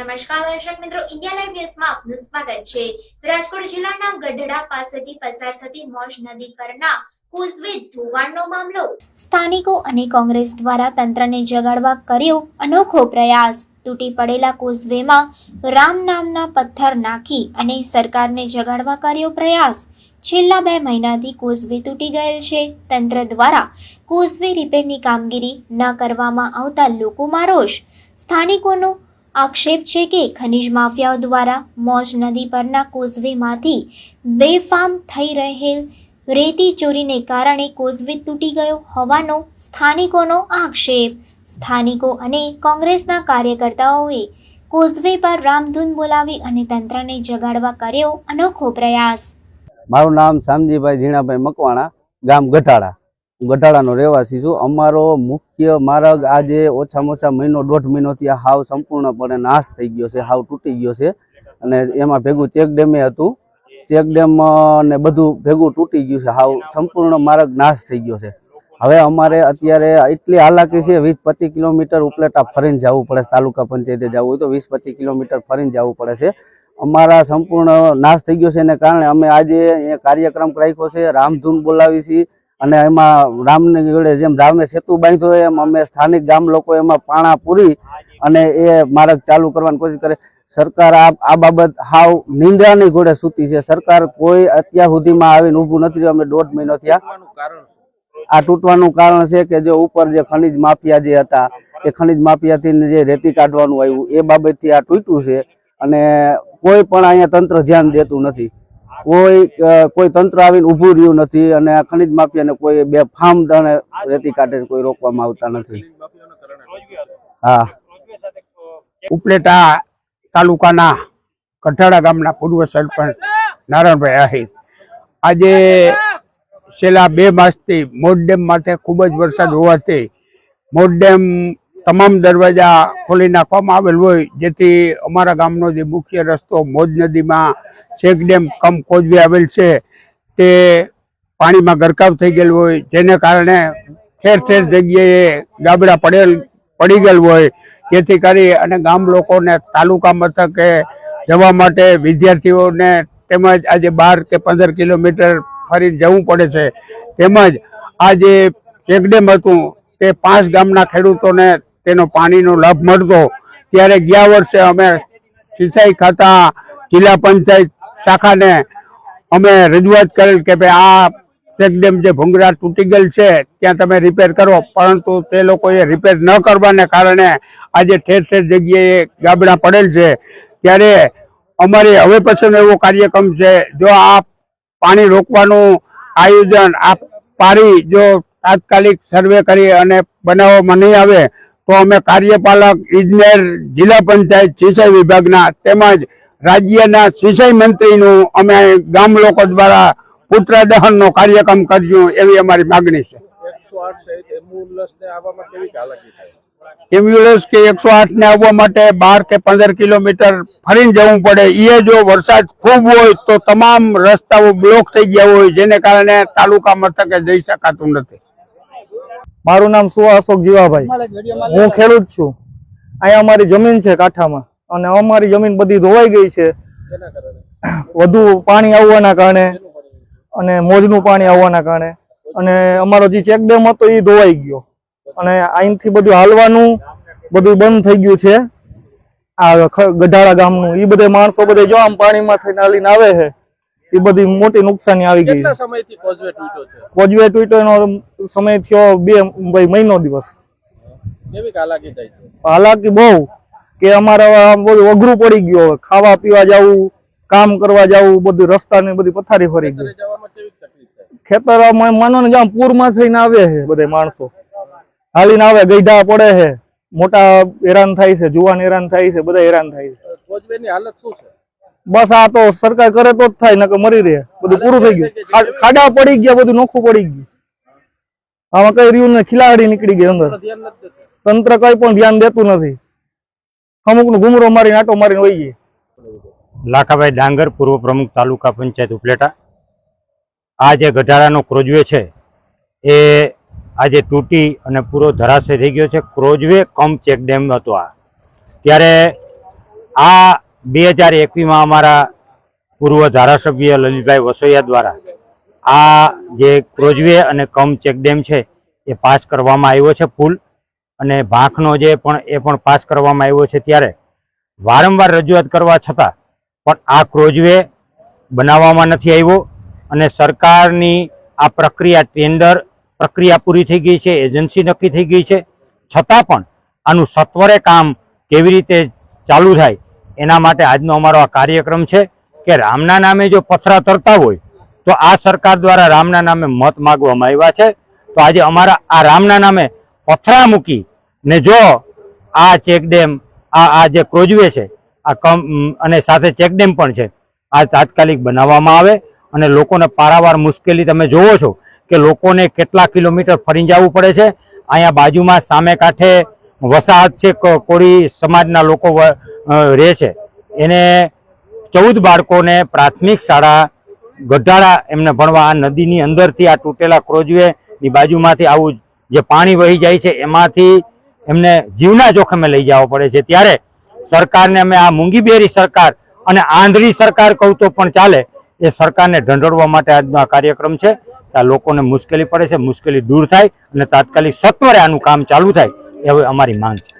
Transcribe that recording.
નમસ્કાર દર્શક મિત્રો, ઇન્ડિયા લાઈવ ન્યૂઝમાં આપનું સ્વાગત છે। રાજકોટ જિલ્લાના ગઢડા પાસેથી પસાર થતી મોજ નદી પરના કોઝવે ધોવાણનો મામલો। સ્થાનિકો અને કોંગ્રેસ દ્વારા તંત્રને જગાડવા કર્યો અનોખો પ્રયાસ। તૂટી પડેલા કોઝવેમાં રામ નામના પથ્થર નાખી અને સરકારને જગાડવા કર્યો પ્રયાસ। છેલ્લા 2 મહિનાથી કોઝવે તૂટી ગયેલ છે। તંત્ર દ્વારા કોઝવે રિપેરની કામગીરી ન કરવામાં આવતા લોકોમાં રોષ। સ્થાનિકોનો આક્ષેપ છે કે ખનીજ માફિયાઓ દ્વારા મોજ નદી પરના કોઝવેમાંથી બેફામ થઈ રહેલ રેતી ચોરીને કારણે કોઝવે તૂટી ગયો હોવાનો સ્થાનિકોનો આક્ષેપ। સ્થાનિકો અને કોંગ્રેસના કાર્યકર્તાઓએ કોઝવે પર રામધૂન બોલાવી અને તંત્રને જગાડવા કર્યો અનોખો પ્રયાસ। મારું નામ શામજીભાઈ ઝીણાભાઈ મકવાણા, ગામ ગઢાડા। હું ગઢાડાનો રહેવાસી છું। અમારો મુખ્ય માર્ગ આજે ઓછામાં ઓછા મહિનો 1.5 મહિનોથી હાવ સંપૂર્ણપણે નાશ થઈ ગયો છે, હાવ તૂટી ગયો છે। અને એમાં ભેગું ચેક ડેમે હતું, ચેક ડેમ ને બધું ભેગું તૂટી ગયું છે, હાવ સંપૂર્ણ માર્ગ નાશ થઈ ગયો છે। હવે અમારે અત્યારે એટલી હાલાકી છે, 20-25 કિલોમીટર ઉપલેટા ફરીને જવું પડે છે। તાલુકા પંચાયતે જવું હોય તો 20-25 કિલોમીટર ફરીને જવું પડે છે। અમારા સંપૂર્ણ નાશ થઈ ગયો છે, એને કારણે અમે આજે અહીંયા કાર્યક્રમ રાખ્યો છે, રામધૂન બોલાવી છીએ। અને એમાં રામની જોડે જેમ રામે સેતુ બાંધ્યો એમ અમે સ્થાનિક ગામ લોકો એમાં પાણા પૂરી અને એ માર્ગ ચાલુ કરવાની કોશિશ કરે। સરકાર આ બાબત હાવ નિંદ્રાની ઘોડે સૂતી છે। સરકાર કોઈ અત્યાર સુધીમાં આવીને ઊભું નથી રહ્યું। અમે 1.5 મહિનો થયા। આ તૂટવાનું કારણ છે કે જે ઉપર જે ખનીજ માફિયા જે હતા એ ખનીજ માફિયાથી જે રેતી કાઢવાનું આવ્યું એ બાબતથી આ તૂટ્યું છે। અને કોઈ પણ અહીંયા તંત્ર ધ્યાન દેતું નથી, કોઈ તંત્ર આવીને ઊભું રહ્યું નથી। અને આ ખનીજ માફિયાને કોઈ બેફામ દણે રેતી કાઢે કોઈ રોકવામાં આવતા નથી। હા, ઉપલેટા તાલુકાના ગઢાડા ગામના પૂર્વ સરપંચ નારાયણભાઈ આહિર આજે છેલ્લા 2 માસથી મોજ ડેમ માટે ખૂબ જ વરસાદ હોવાથી મોજ ડેમ તમામ દરવાજા ખોલી નાખવામાં આવેલ હોય, જેથી અમારા ગામનો જે મુખ્ય રસ્તો મોજ નદીમાં ચેક ડેમ કમ કોઝવે આવેલ છે તે પાણીમાં ગરકાવ થઈ ગયેલ હોય, જેને કારણે ઠેર ઠેર જગ્યાએ ગાબડા પડી ગયેલ હોય, જેથી કરી અને ગામ લોકોને તાલુકા મથકે જવા માટે વિદ્યાર્થીઓને તેમજ આજે 12 કે 15 કિલોમીટર ફરી જવું પડે છે। તેમજ આ જે ચેક ડેમ હતું તે 5 ગામના ખેડૂતોને તેનો પાણીનો લાભ મળતો, ત્યારે ગયા વર્ષે અમે સિંચાઈ ખાતા જિલ્લા પંચાયત શાખાને અમે રજૂઆત કરેલ કે ભાઈ આ ચેક ડેમ જે ભૂંગરા તૂટી ગયેલ છે ત્યાં તમે રિપેર કરો, પરંતુ તે લોકોએ રિપેર ન કરવાને કારણે આજે ઠેર ઠેર જગ્યાએ ગાબડા પડેલ છે। ત્યારે અમારી હવે પછીનો એવો કાર્યક્રમ છે, જો આ પાણી રોકવાનું આયોજન આ પારી જો તાત્કાલિક સર્વે કરી અને બનાવવામાં નહીં આવે તો અમે કાર્યપાલક ઇજનેર, જિલ્લા પંચાયત સિંચાઈ વિભાગના તેમજ રાજ્યના સિંચાઈ મંત્રીનું અમે ગામ લોકો દ્વારા પુત્ર દહનનો કાર્યક્રમ કરશું એવી અમારી માગણી છે। એમ્બ્યુલન્સ કે 108 ને આવવા માટે 12 કે 15 કિલોમીટર ફરીને જવું પડે। એ જો વરસાદ ખૂબ હોય તો તમામ રસ્તાઓ બ્લોક થઈ ગયા હોય, જેને કારણે તાલુકા મથકે જઈ શકાતું નથી। મારું નામ સુવા અશોક જીવાભાઈ, હું ખેડૂત છું। અહીંયા અમારી જમીન છે કાંઠામાં, અને અમારી જમીન બધી ધોવાઈ ગઈ છે વધુ પાણી આવવાના કારણે અને મોજનું પાણી આવવાના કારણે। અને અમારો જે ચેક ડેમ હતો એ ધોવાઈ ગયો અને અહીંથી બધું હાલવાનું બધું બંધ થઈ ગયું છે। આ ગઢાડા ગામનું એ બધે માણસો બધે જો આમ પાણીમાં થઈને હાલીને આવે છે, એ બધી મોટી નુકસાની આવી ગઈ। કોઝવે તૂટ્યો એનો સમય થયો 2 મહિનો દિવસ। હાલાકી બહુ કે અમારે બધું અઘરું પડી ગયું, ખાવા પીવા જવું, કામ કરવા જવું, બધું રસ્તાની બધી પથારી ફરી ગઈ। ખેતર માનો ને જામ પૂરમાં થઈને આવે છે, બધે માણસો હાલીને આવે, ગઈઢા પડે છે, મોટા હેરાન થાય છે, જુવાન હેરાન થાય છે, બધા હેરાન થાય છે। બસ આ તો સરકાર કરે તો જ થાય, નકર મરી રહે, બધું પૂરું થઈ ગયું। ખાડા પડી ગયા, બધું નોખું પડી ગયું, આમાં કઈ રહ્યું ને ખિલાડી નીકળી ગઈ અંદર। તંત્ર કઈ પણ ધ્યાન દેતું નથી, અમુક નું ઘુમરો મારીને આટો મારીને વહી ગઈ। લાખાભાઈ ડાંગર, પૂર્વ પ્રમુખ તાલુકા પંચાયત ઉપલેટા। આ જે ગઢાડાનો ક્રોઝવે છે એ આજે તૂટી અને પૂરો ધરાશય થઈ ગયો છે। ક્રોઝવે કમ ચેક ડેમ હતો આ, ત્યારે આ 2021માં અમારા પૂર્વ ધારાસભ્ય લલિતભાઈ વસોયા દ્વારા આ જે ક્રોઝવે અને કમ ચેકડેમ છે એ પાસ કરવામાં આવ્યો છે પુલ, અને ભાંખનો જે પણ પાસ કરવામાં આવ્યો છે. ત્યારે વારંવાર રજૂઆત કરવા છતાં પણ આ ક્રોઝવે બનાવવામાં નથી આવ્યો, અને સરકારની આ પ્રક્રિયા ટેન્ડર પ્રક્રિયા પૂરી થઈ ગઈ છે, એજન્સી નક્કી થઈ ગઈ છે, છતાં પણ આનું સત્વરે કામ કેવી રીતે ચાલુ થાય એના માટે આજનો અમારો આ કાર્યક્રમ છે કે રામના નામે જો પથરા તરતા હોય તો આ સરકાર દ્વારા રામના નામે મત માગવામાં આવ્યા છે. તો આજે અમારા આ રામના નામે પથરા મૂકી ને જો આ ચેકડેમ આ જે ક્રોઝવે છે આ અને સાથે ચેકડેમ પણ છે આ તાત્કાલિક બનાવવામાં આવે, અને લોકોને પારાવાર મુશ્કેલી તમે જોવો છો કે લોકોને કેટલા કિલોમીટર ફરી જવું પડે છે. અહીંયા બાજુમાં સામે કાંઠે વસાહત છે, કોળી સમાજના લોકો રહે છે, એને 14 બાળકોને પ્રાથમિક શાળા ગઢાળા એમને ભણવા આ નદીની અંદરથી આ તૂટેલા ક્રોઝવેની બાજુમાંથી આવું જે પાણી વહી જાય છે એમાંથી એમને જીવના જોખમે લઈ જવા પડે છે. ત્યારે સરકારને અમે આ મૂંગીબેરી સરકાર અને આંધળી સરકાર કહું તો પણ ચાલે એ સરકારને ઢંઢોળવા માટે આજનો આ કાર્યક્રમ છે. આ લોકોને મુશ્કેલી પડે છે, મુશ્કેલી દૂર થાય અને તાત્કાલિક સત્વરે આનું કામ ચાલુ થાય એ હવે અમારી માંગ છે.